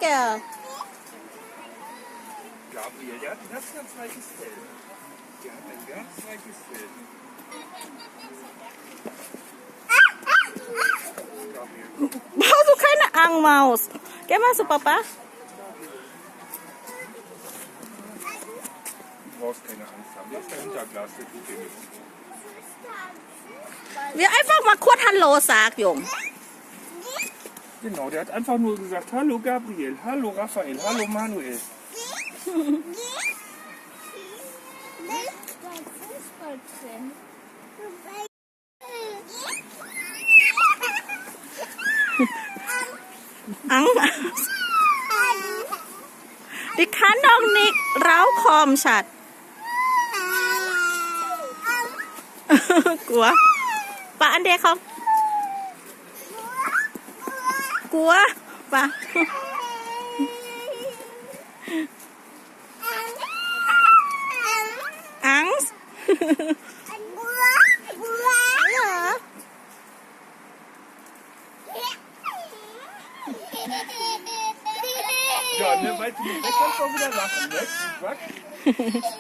Miguel. Gabriel, der hat ein ganz, ganz weiches Fell. Der hat ein ganz weiches Fell. Gabriel, komm. Brauchst du keine Angst, Maus? Geh mal zu Papa. Du brauchst keine Angst haben. Der ist dahinter Glas, der tut dir nichts. Wir einfach mal kurz Hallo sagen, Jung. Genau, der hat einfach nur gesagt, hallo Gabriel, hallo Raphael, hallo Manuel. Angst. Die kann doch nicht rauskommen, Schatz. กลัวปะอันเดกเขากลัวปะอังส์ Ja, ne, weil du nicht weg kannst, auch wieder lachen, ne? Quatsch.